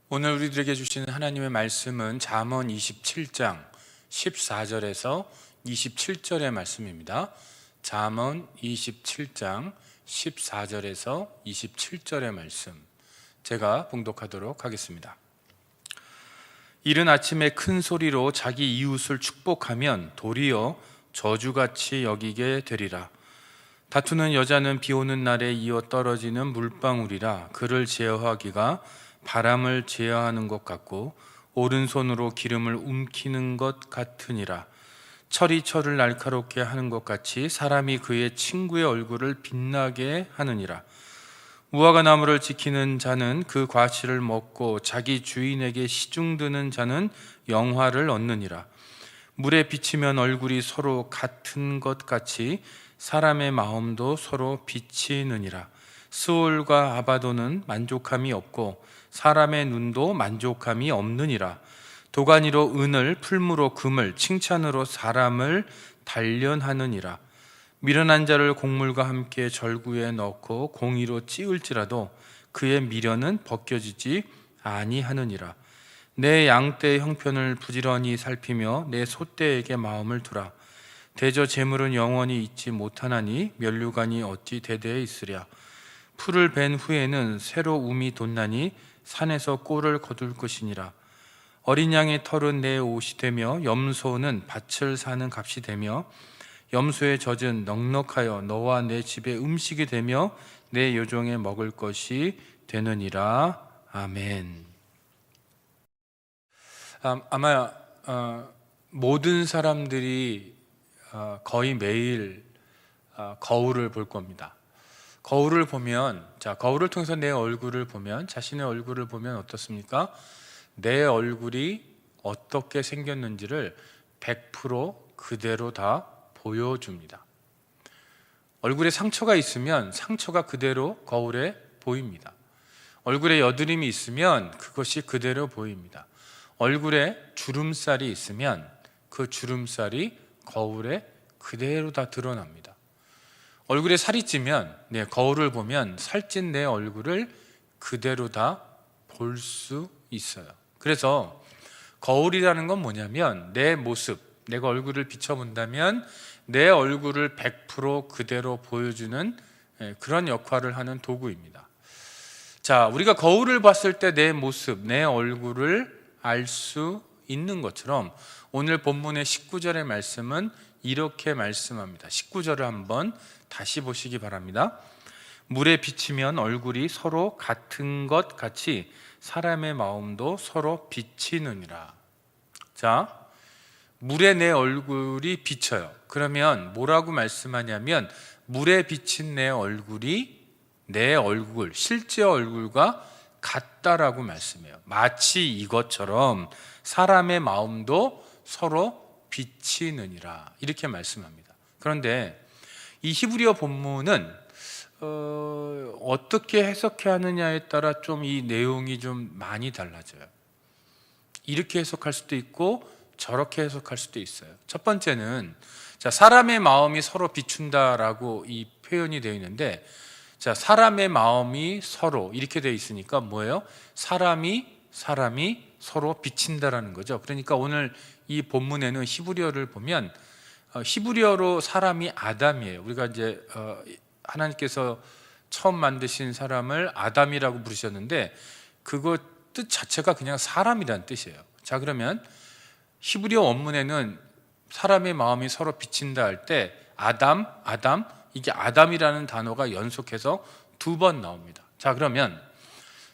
오늘 우리들에게 주시는 하나님의 말씀은 잠언 27장 14절에서 27절의 말씀입니다. 잠언 27장 14절에서 27절의 말씀, 제가 봉독하도록 하겠습니다. 이른 아침에 큰 소리로 자기 이웃을 축복하면 도리어 저주같이 여기게 되리라. 다투는 여자는 비 오는 날에 이어 떨어지는 물방울이라. 그를 제어하기가 바람을 제어하는 것 같고 오른손으로 기름을 움키는 것 같으니라. 철이 철을 날카롭게 하는 것 같이 사람이 그의 친구의 얼굴을 빛나게 하느니라. 무화과 나무를 지키는 자는 그 과실을 먹고 자기 주인에게 시중드는 자는 영화를 얻느니라. 물에 비치면 얼굴이 서로 같은 것 같이 사람의 마음도 서로 비치느니라. 스올과 아바도는 만족함이 없고 사람의 눈도 만족함이 없느니라. 도가니로 은을, 풀무로 금을, 칭찬으로 사람을 단련하느니라. 미련한 자를 곡물과 함께 절구에 넣고 공의로 찌울지라도 그의 미련은 벗겨지지 아니하느니라. 내 양떼의 형편을 부지런히 살피며 내 소떼에게 마음을 두라. 대저 재물은 영원히 있지 못하나니 면류관이 어찌 대대에 있으랴. 풀을 벤 후에는 새로 움이 돋나니 산에서 꼴을 거둘 것이니라. 어린 양의 털은 내 옷이 되며 염소는 밭을 사는 값이 되며 염소의 젖은 넉넉하여 너와 내 집의 음식이 되며 내 요종에 먹을 것이 되느니라. 아멘. 아마 모든 사람들이 거의 매일 거울을 볼 겁니다. 거울을 보면, 거울을 통해서 내 얼굴을 보면, 자신의 얼굴을 보면 어떻습니까? 내 얼굴이 어떻게 생겼는지를 100% 그대로 다 보여줍니다. 얼굴에 상처가 있으면 상처가 그대로 거울에 보입니다. 얼굴에 여드름이 있으면 그것이 그대로 보입니다. 얼굴에 주름살이 있으면 그 주름살이 거울에 그대로 다 드러납니다. 얼굴에 살이 찌면, 거울을 보면 살찐 내 얼굴을 그대로 다 볼 수 있어요. 그래서 거울이라는 건 뭐냐면 내 모습, 내가 얼굴을 비춰본다면 내 얼굴을 100% 그대로 보여주는 그런 역할을 하는 도구입니다. 자, 우리가 거울을 봤을 때 내 모습, 내 얼굴을 알 수 있는 것처럼 오늘 본문의 19절의 말씀은 이렇게 말씀합니다. 19절을 한번 다시 보시기 바랍니다. 물에 비치면 얼굴이 서로 같은 것 같이 사람의 마음도 서로 비치느니라. 자, 물에 내 얼굴이 비쳐요. 그러면 뭐라고 말씀하냐면 물에 비친 내 얼굴이 내 얼굴, 실제 얼굴과 같다라고 말씀해요. 마치 이것처럼 사람의 마음도 서로 비치느니라, 이렇게 말씀합니다. 그런데 이 히브리어 본문은 어떻게 해석해야 하느냐에 따라 좀 이 내용이 좀 많이 달라져요. 이렇게 해석할 수도 있고 저렇게 해석할 수도 있어요. 첫 번째는 사람의 마음이 서로 비춘다라고 이 표현이 되어 있는데, 사람의 마음이 서로 이렇게 되어 있으니까 뭐예요? 사람이 서로 비친다라는 거죠. 그러니까 오늘 이 본문에는 히브리어를 보면 히브리어로 사람이 아담이에요. 우리가 이제 하나님께서 처음 만드신 사람을 아담이라고 부르셨는데 그거 뜻 자체가 그냥 사람이라는 뜻이에요. 자, 그러면 히브리어 원문에는 사람의 마음이 서로 비친다 할 때 아담, 이게 아담이라는 단어가 연속해서 2번 나옵니다. 자, 그러면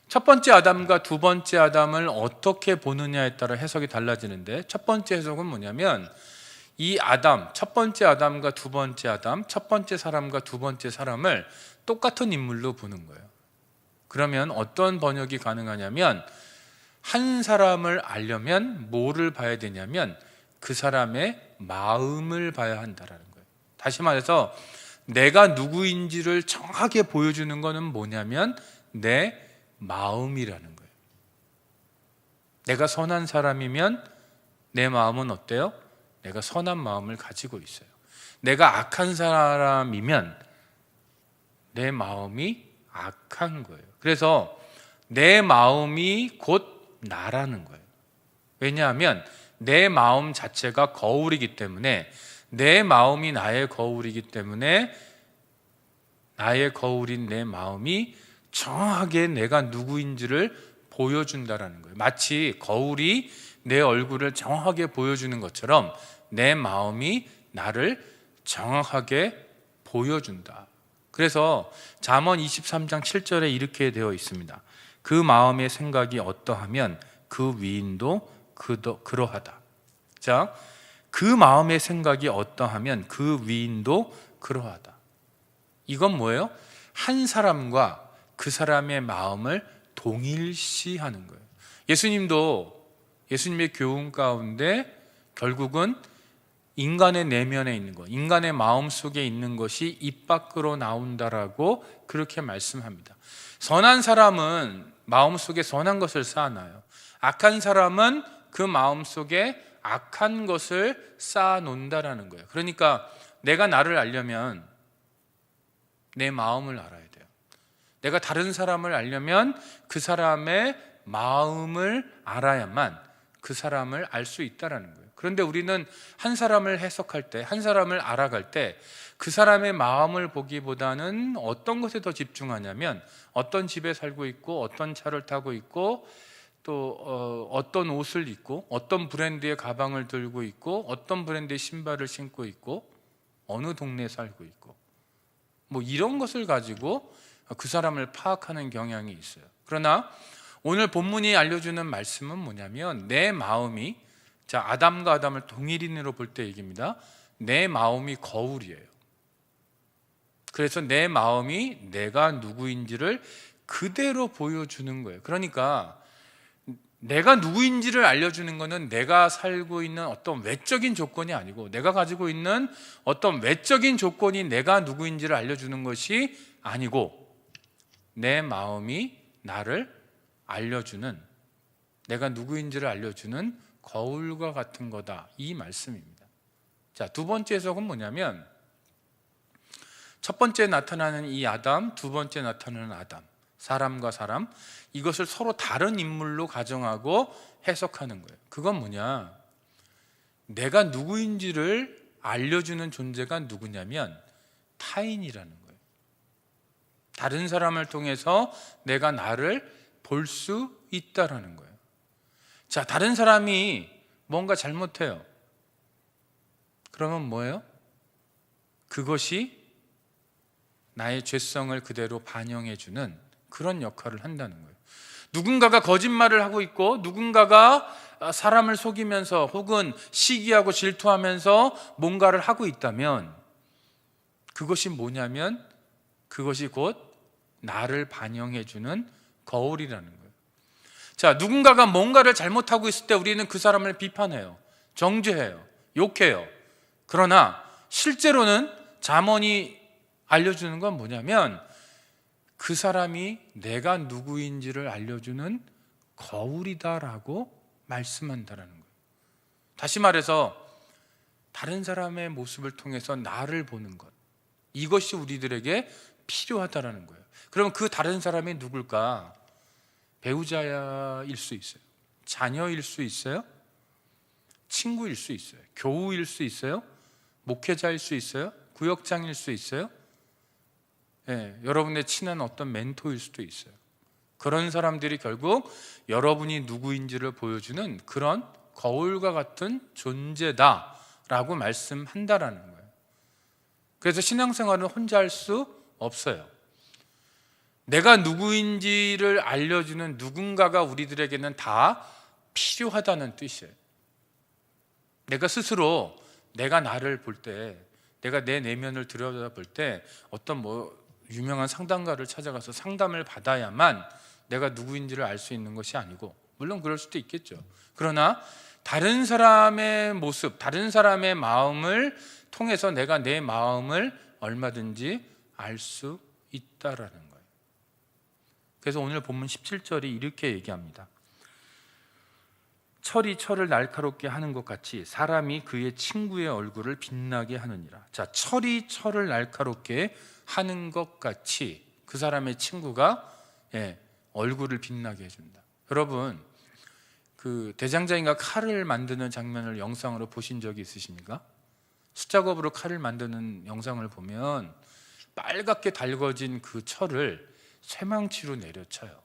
첫 번째 아담과 두 번째 아담을 어떻게 보느냐에 따라 해석이 달라지는데, 첫 번째 해석은 뭐냐면 이 아담, 첫 번째 아담과 두 번째 아담, 첫 번째 사람과 두 번째 사람을 똑같은 인물로 보는 거예요. 그러면 어떤 번역이 가능하냐면 한 사람을 알려면 뭐를 봐야 되냐면 그 사람의 마음을 봐야 한다라는 거예요. 다시 말해서 내가 누구인지를 정확하게 보여주는 것은 뭐냐면 내 마음이라는 거예요. 내가 선한 사람이면 내 마음은 어때요? 내가 선한 마음을 가지고 있어요. 내가 악한 사람이면 내 마음이 악한 거예요. 그래서 내 마음이 곧 나라는 거예요. 왜냐하면 내 마음 자체가 거울이기 때문에, 내 마음이 나의 거울이기 때문에 나의 거울인 내 마음이 정확하게 내가 누구인지를 보여준다라는 거예요. 마치 거울이 내 얼굴을 정확하게 보여주는 것처럼 내 마음이 나를 정확하게 보여준다. 그래서 잠언 23장 7절에 이렇게 되어 있습니다. 그 마음의 생각이 어떠하면 그 위인도 그러하다. 자, 그 마음의 생각이 어떠하면 그 위인도 그러하다. 이건 뭐예요? 한 사람과 그 사람의 마음을 동일시하는 거예요. 예수님의 교훈 가운데 결국은 인간의 내면에 있는 것, 인간의 마음 속에 있는 것이 입 밖으로 나온다라고 그렇게 말씀합니다. 선한 사람은 마음 속에 선한 것을 쌓아놔요. 악한 사람은 그 마음 속에 악한 것을 쌓아놓는다라는 거예요. 그러니까 내가 나를 알려면 내 마음을 알아야 돼요. 내가 다른 사람을 알려면 그 사람의 마음을 알아야만 그 사람을 알 수 있다라는 거예요. 그런데 우리는 한 사람을 해석할 때, 한 사람을 알아갈 때 그 사람의 마음을 보기보다는 어떤 것에 더 집중하냐면, 어떤 집에 살고 있고, 어떤 차를 타고 있고, 또 어떤 옷을 입고, 어떤 브랜드의 가방을 들고 있고, 어떤 브랜드의 신발을 신고 있고, 어느 동네에 살고 있고, 뭐 이런 것을 가지고 그 사람을 파악하는 경향이 있어요. 그러나 오늘 본문이 알려주는 말씀은 뭐냐면, 내 마음이, 자, 아담과 아담을 동일인으로 볼 때 얘기입니다. 내 마음이 거울이에요. 그래서 내 마음이 내가 누구인지를 그대로 보여주는 거예요. 그러니까 내가 누구인지를 알려주는 것은 내가 살고 있는 어떤 외적인 조건이 아니고, 내가 가지고 있는 어떤 외적인 조건이 내가 누구인지를 알려주는 것이 아니고, 내 마음이 나를 알려주는, 내가 누구인지를 알려주는 거울과 같은 거다, 이 말씀입니다. 자, 두 번째 해석은 뭐냐면, 첫 번째 나타나는 이 아담, 두 번째 나타나는 아담, 사람과 사람, 이것을 서로 다른 인물로 가정하고 해석하는 거예요. 그건 뭐냐, 내가 누구인지를 알려주는 존재가 누구냐면 타인이라는 거예요. 다른 사람을 통해서 내가 나를 볼 수 있다라는 거예요. 자, 다른 사람이 뭔가 잘못해요. 그러면 뭐예요? 그것이 나의 죄성을 그대로 반영해주는 그런 역할을 한다는 거예요. 누군가가 거짓말을 하고 있고, 누군가가 사람을 속이면서 혹은 시기하고 질투하면서 뭔가를 하고 있다면, 그것이 뭐냐면 그것이 곧 나를 반영해주는 거울이라는 거예요. 자, 누군가가 뭔가를 잘못하고 있을 때 우리는 그 사람을 비판해요, 정죄해요, 욕해요. 그러나 실제로는 잠언이 알려주는 건 뭐냐면, 그 사람이 내가 누구인지를 알려주는 거울이다라고 말씀한다라는 거예요. 다시 말해서 다른 사람의 모습을 통해서 나를 보는 것, 이것이 우리들에게 필요하다라는 거예요. 그럼 그 다른 사람이 누굴까? 배우자일 수 있어요, 자녀일 수 있어요, 친구일 수 있어요, 교우일 수 있어요, 목회자일 수 있어요, 구역장일 수 있어요, 여러분의 친한 어떤 멘토일 수도 있어요. 그런 사람들이 결국 여러분이 누구인지를 보여주는 그런 거울과 같은 존재다라고 말씀한다라는 거예요. 그래서 신앙생활은 혼자 할 수 없어요. 내가 누구인지를 알려주는 누군가가 우리들에게는 다 필요하다는 뜻이에요. 내가 스스로 내가 나를 볼 때, 내가 내 내면을 들여다볼 때 어떤 유명한 상담가를 찾아가서 상담을 받아야만 내가 누구인지를 알 수 있는 것이 아니고, 물론 그럴 수도 있겠죠. 그러나 다른 사람의 모습, 다른 사람의 마음을 통해서 내가 내 마음을 얼마든지 알 수 있다라는 거예요. 그래서 오늘 본문 17절이 이렇게 얘기합니다. 철이 철을 날카롭게 하는 것 같이 사람이 그의 친구의 얼굴을 빛나게 하느니라. 자, 철이 철을 날카롭게 하는 것 같이 그 사람의 친구가 얼굴을 빛나게 해준다. 여러분, 그 대장장이가 칼을 만드는 장면을 영상으로 보신 적이 있으십니까? 숫작업으로 칼을 만드는 영상을 보면 빨갛게 달궈진 그 철을 쇠망치로 내려쳐요.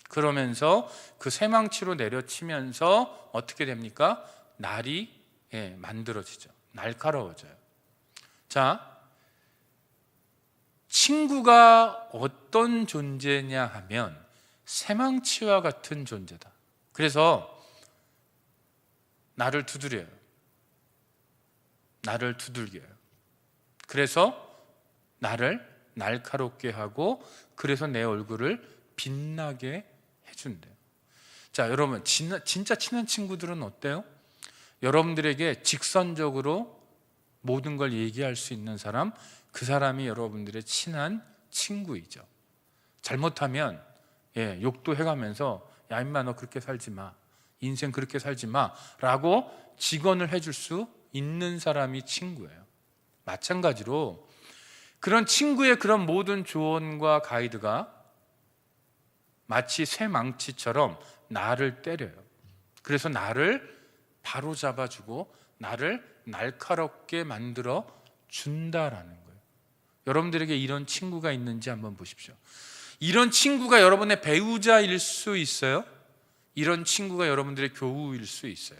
그러면서 그 쇠망치로 내려치면서 어떻게 됩니까? 날이 만들어지죠. 날카로워져요. 자, 친구가 어떤 존재냐 하면 쇠망치와 같은 존재다. 그래서 나를 두드려요. 나를 두들겨요. 그래서 나를 날카롭게 하고, 그래서 내 얼굴을 빛나게 해준대요. 자, 여러분, 진짜 친한 친구들은 어때요? 여러분들에게 직선적으로 모든 걸 얘기할 수 있는 사람, 그 사람이 여러분들의 친한 친구이죠. 잘못하면 욕도 해가면서 야 임마 너 그렇게 살지 마, 인생 그렇게 살지 마 라고 직언을 해줄 수 있는 사람이 친구예요. 마찬가지로 그런 친구의 그런 모든 조언과 가이드가 마치 쇠망치처럼 나를 때려요. 그래서 나를 바로 잡아주고 나를 날카롭게 만들어 준다라는 거예요. 여러분들에게 이런 친구가 있는지 한번 보십시오. 이런 친구가 여러분의 배우자일 수 있어요. 이런 친구가 여러분들의 교우일 수 있어요.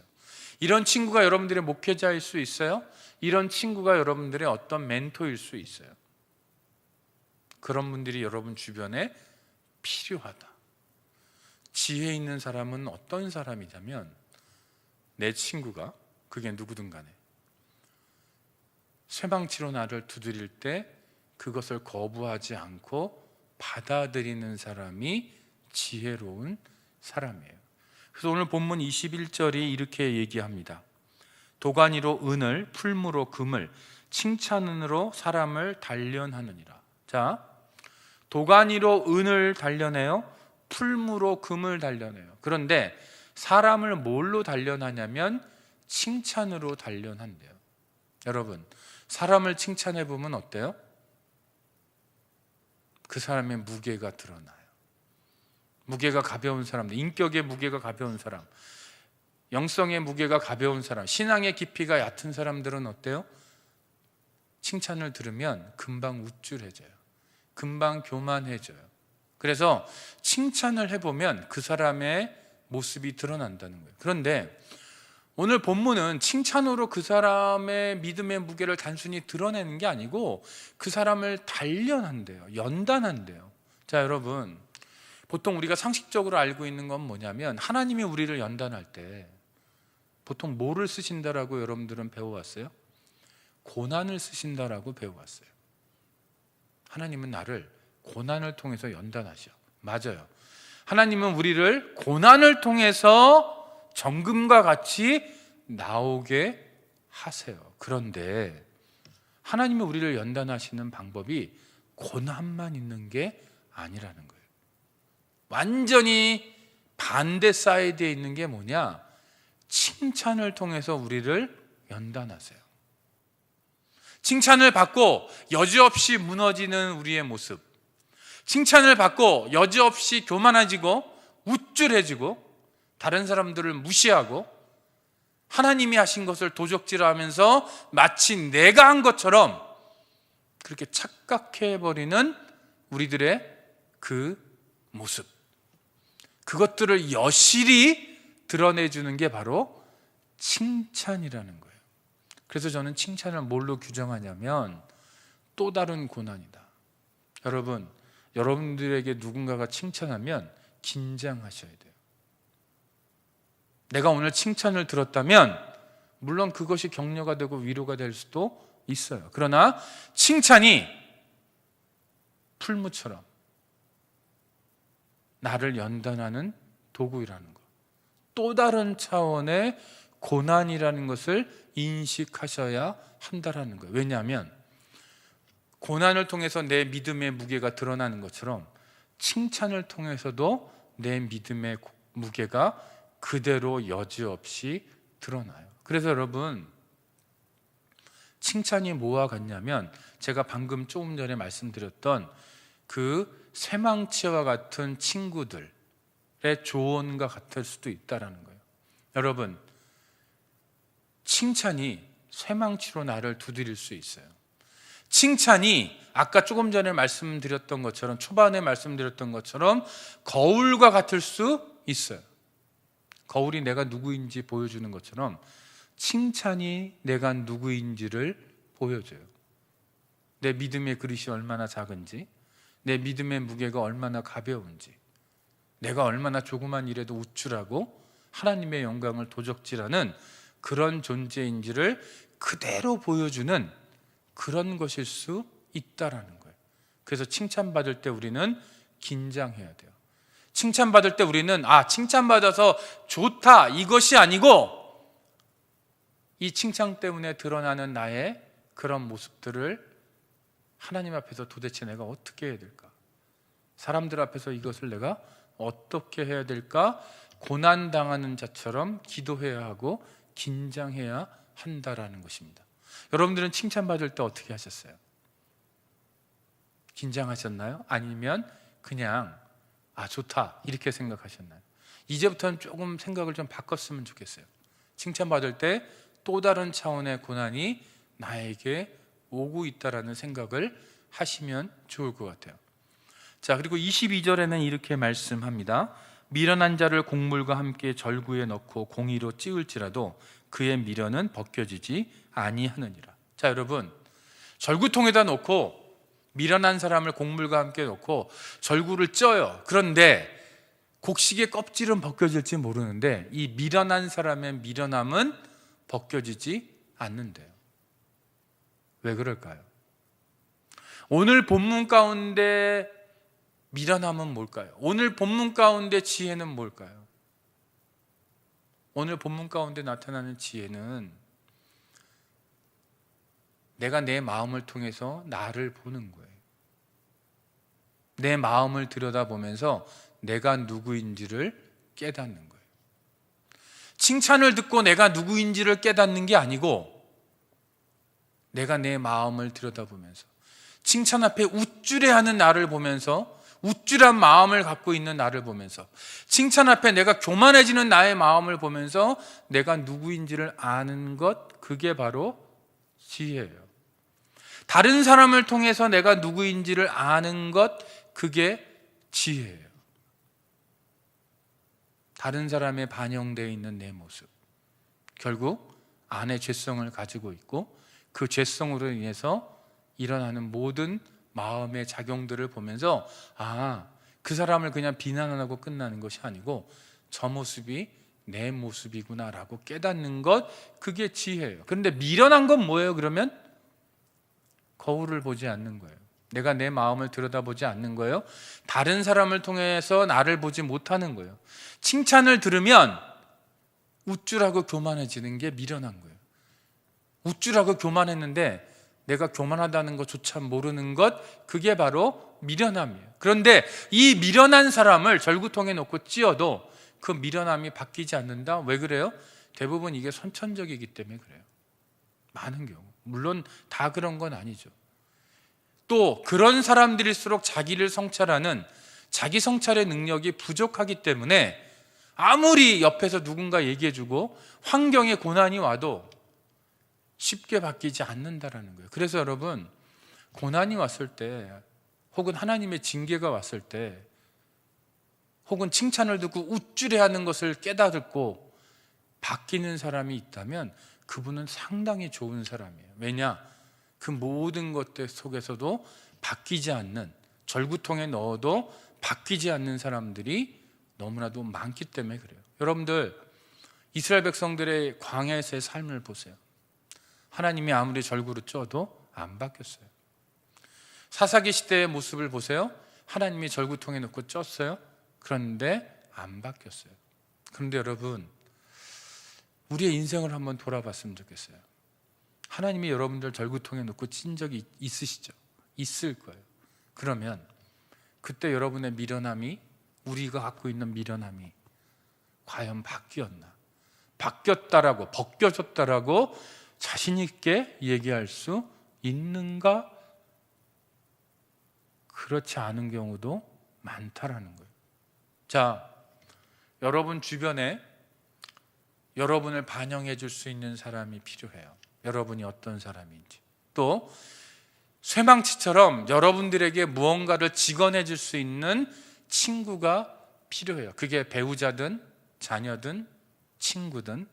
이런 친구가 여러분들의 목회자일 수 있어요. 이런 친구가 여러분들의 어떤 멘토일 수 있어요. 그런 분들이 여러분 주변에 필요하다. 지혜 있는 사람은 어떤 사람이냐면, 내 친구가 그게 누구든 간에 쇠망치로 나를 두드릴 때 그것을 거부하지 않고 받아들이는 사람이 지혜로운 사람이에요. 그래서 오늘 본문 21절이 이렇게 얘기합니다. 도가니로 은을, 풀무로 금을, 칭찬으로 사람을 단련하느니라. 자, 도가니로 은을 단련해요. 풀무로 금을 단련해요. 그런데 사람을 뭘로 단련하냐면 칭찬으로 단련한대요. 여러분, 사람을 칭찬해 보면 어때요? 그 사람의 무게가 드러나요. 무게가 가벼운 사람들, 인격의 무게가 가벼운 사람, 영성의 무게가 가벼운 사람, 신앙의 깊이가 얕은 사람들은 어때요? 칭찬을 들으면 금방 우쭐해져요. 금방 교만해져요. 그래서 칭찬을 해보면 그 사람의 모습이 드러난다는 거예요. 그런데 오늘 본문은 칭찬으로 그 사람의 믿음의 무게를 단순히 드러내는 게 아니고 그 사람을 단련한대요. 연단한대요. 자, 여러분, 보통 우리가 상식적으로 알고 있는 건 뭐냐면, 하나님이 우리를 연단할 때 보통 뭐를 쓰신다라고 여러분들은 배워왔어요? 고난을 쓰신다라고 배워왔어요. 하나님은 나를 고난을 통해서 연단하셔. 맞아요. 하나님은 우리를 고난을 통해서 정금과 같이 나오게 하세요. 그런데 하나님이 우리를 연단하시는 방법이 고난만 있는 게 아니라는 거예요. 완전히 반대 사이드에 있는 게 뭐냐? 칭찬을 통해서 우리를 연단하세요. 칭찬을 받고 여지없이 무너지는 우리의 모습, 칭찬을 받고 여지없이 교만해지고 우쭐해지고 다른 사람들을 무시하고 하나님이 하신 것을 도적질하면서 마치 내가 한 것처럼 그렇게 착각해버리는 우리들의 그 모습, 그것들을 여실히 드러내주는 게 바로 칭찬이라는 거예요. 그래서 저는 칭찬을 뭘로 규정하냐면 또 다른 고난이다. 여러분, 여러분들에게 누군가가 칭찬하면 긴장하셔야 돼요. 내가 오늘 칭찬을 들었다면 물론 그것이 격려가 되고 위로가 될 수도 있어요. 그러나 칭찬이 풀무처럼 나를 연단하는 도구이라는 것, 또 다른 차원의 고난이라는 것을 인식하셔야 한다라는 거예요. 왜냐하면 고난을 통해서 내 믿음의 무게가 드러나는 것처럼 칭찬을 통해서도 내 믿음의 무게가 그대로 여지없이 드러나요. 그래서 여러분, 칭찬이 뭐와 같냐면 제가 방금 조금 전에 말씀드렸던 그 쇠망치와 같은 친구들의 조언과 같을 수도 있다라는 거예요. 여러분, 칭찬이 쇠망치로 나를 두드릴 수 있어요. 칭찬이 아까 조금 전에 말씀드렸던 것처럼, 초반에 말씀드렸던 것처럼 거울과 같을 수 있어요. 거울이 내가 누구인지 보여주는 것처럼 칭찬이 내가 누구인지를 보여줘요. 내 믿음의 그릇이 얼마나 작은지, 내 믿음의 무게가 얼마나 가벼운지, 내가 얼마나 조그만 일에도 우쭐하고 하나님의 영광을 도적질하는 그런 존재인지를 그대로 보여주는 그런 것일 수 있다라는 거예요. 그래서 칭찬받을 때 우리는 긴장해야 돼요. 칭찬받을 때 우리는 칭찬받아서 좋다 이것이 아니고, 이 칭찬 때문에 드러나는 나의 그런 모습들을 하나님 앞에서 도대체 내가 어떻게 해야 될까? 사람들 앞에서 이것을 내가 어떻게 해야 될까? 고난당하는 자처럼 기도해야 하고 긴장해야 한다라는 것입니다. 여러분들은 칭찬받을 때 어떻게 하셨어요? 긴장하셨나요? 아니면 그냥 좋다 이렇게 생각하셨나요? 이제부터는 조금 생각을 좀 바꿨으면 좋겠어요. 칭찬받을 때 또 다른 차원의 고난이 나에게 오고 있다라는 생각을 하시면 좋을 것 같아요. 자, 그리고 22절에는 이렇게 말씀합니다. 미련한 자를 곡물과 함께 절구에 넣고 공의로 찌울지라도 그의 미련은 벗겨지지 아니하느니라. 자, 여러분, 절구통에다 놓고 미련한 사람을 곡물과 함께 넣고 절구를 쪄요. 그런데 곡식의 껍질은 벗겨질지 모르는데 이 미련한 사람의 미련함은 벗겨지지 않는데요. 왜 그럴까요? 오늘 본문 가운데 미련함은 뭘까요? 오늘 본문 가운데 지혜는 뭘까요? 오늘 본문 가운데 나타나는 지혜는 내가 내 마음을 통해서 나를 보는 거예요. 내 마음을 들여다보면서 내가 누구인지를 깨닫는 거예요. 칭찬을 듣고 내가 누구인지를 깨닫는 게 아니고, 내가 내 마음을 들여다보면서 칭찬 앞에 우쭐해하는 나를 보면서, 우쭐한 마음을 갖고 있는 나를 보면서, 칭찬 앞에 내가 교만해지는 나의 마음을 보면서 내가 누구인지를 아는 것, 그게 바로 지혜예요. 다른 사람을 통해서 내가 누구인지를 아는 것, 그게 지혜예요. 다른 사람에 반영되어 있는 내 모습, 결국 안에 죄성을 가지고 있고 그 죄성으로 인해서 일어나는 모든 마음의 작용들을 보면서 그 사람을 그냥 비난하고 끝나는 것이 아니고 저 모습이 내 모습이구나라고 깨닫는 것, 그게 지혜예요. 그런데 미련한 건 뭐예요? 그러면 거울을 보지 않는 거예요. 내가 내 마음을 들여다보지 않는 거예요. 다른 사람을 통해서 나를 보지 못하는 거예요. 칭찬을 들으면 우쭐하고 교만해지는 게 미련한 거예요. 우쭐하고 교만했는데 내가 교만하다는 것조차 모르는 것, 그게 바로 미련함이에요. 그런데 이 미련한 사람을 절구통에 놓고 찧어도 그 미련함이 바뀌지 않는다. 왜 그래요? 대부분 이게 선천적이기 때문에 그래요. 많은 경우. 물론 다 그런 건 아니죠. 또 그런 사람들일수록 자기를 성찰하는 자기 성찰의 능력이 부족하기 때문에 아무리 옆에서 누군가 얘기해주고 환경에 고난이 와도 쉽게 바뀌지 않는다라는 거예요. 그래서 여러분, 고난이 왔을 때, 혹은 하나님의 징계가 왔을 때, 혹은 칭찬을 듣고 우쭐해하는 것을 깨닫고 바뀌는 사람이 있다면 그분은 상당히 좋은 사람이에요. 왜냐? 그 모든 것들 속에서도 바뀌지 않는, 절구통에 넣어도 바뀌지 않는 사람들이 너무나도 많기 때문에 그래요. 여러분들, 이스라엘 백성들의 광야에서의 삶을 보세요. 하나님이 아무리 절구로 쪄도 안 바뀌었어요. 사사기 시대의 모습을 보세요. 하나님이 절구통에 넣고 쪘어요. 그런데 안 바뀌었어요. 그런데 여러분, 우리의 인생을 한번 돌아봤으면 좋겠어요. 하나님이 여러분들 절구통에 넣고 찐 적이 있으시죠? 있을 거예요. 그러면 그때 여러분의 미련함이, 우리가 갖고 있는 미련함이 과연 바뀌었나? 바뀌었다라고, 벗겨졌다라고 자신 있게 얘기할 수 있는가? 그렇지 않은 경우도 많다라는 거예요. 자, 여러분 주변에 여러분을 반영해 줄 수 있는 사람이 필요해요. 여러분이 어떤 사람인지. 또 쇠망치처럼 여러분들에게 무언가를 직언해 줄 수 있는 친구가 필요해요. 그게 배우자든 자녀든 친구든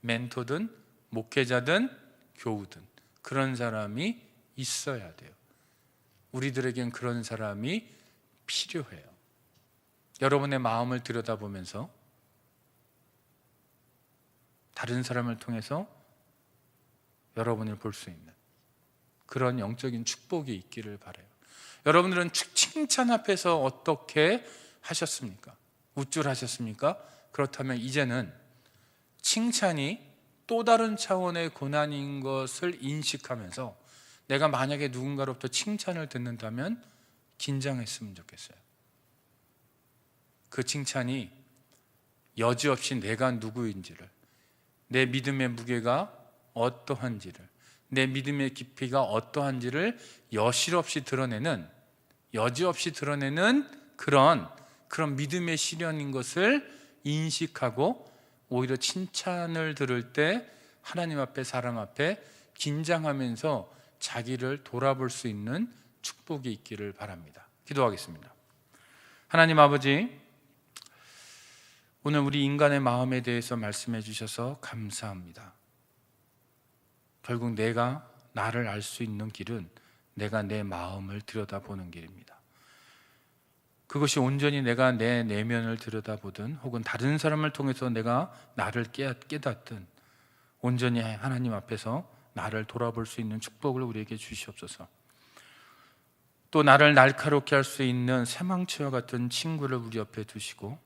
멘토든 목회자든 교우든 그런 사람이 있어야 돼요. 우리들에겐 그런 사람이 필요해요. 여러분의 마음을 들여다보면서 다른 사람을 통해서 여러분을 볼 수 있는 그런 영적인 축복이 있기를 바라요. 여러분들은 칭찬 앞에서 어떻게 하셨습니까? 우쭐하셨습니까? 그렇다면 이제는 칭찬이 또 다른 차원의 고난인 것을 인식하면서 내가 만약에 누군가로부터 칭찬을 듣는다면 긴장했으면 좋겠어요. 그 칭찬이 여지없이 내가 누구인지를, 내 믿음의 무게가 어떠한지를, 내 믿음의 깊이가 어떠한지를 여지없이 드러내는 그런 믿음의 실현인 것을 인식하고 오히려 칭찬을 들을 때 하나님 앞에 사람 앞에 긴장하면서 자기를 돌아볼 수 있는 축복이 있기를 바랍니다. 기도하겠습니다. 하나님 아버지, 오늘 우리 인간의 마음에 대해서 말씀해 주셔서 감사합니다. 결국 내가 나를 알 수 있는 길은 내가 내 마음을 들여다보는 길입니다. 그것이 온전히 내가 내 내면을 들여다보든 혹은 다른 사람을 통해서 내가 나를 깨닫든 온전히 하나님 앞에서 나를 돌아볼 수 있는 축복을 우리에게 주시옵소서. 또 나를 날카롭게 할 수 있는 쇠망치와 같은 친구를 우리 옆에 두시고,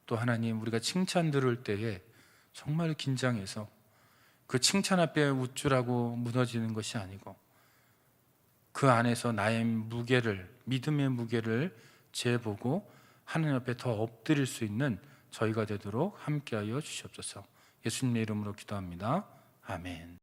또 하나님, 우리가 칭찬 들을 때에 정말 긴장해서 그 칭찬 앞에 우쭐하고 무너지는 것이 아니고 그 안에서 나의 무게를, 믿음의 무게를 재보고 하나님 앞에 더 엎드릴 수 있는 저희가 되도록 함께하여 주시옵소서. 예수님의 이름으로 기도합니다. 아멘.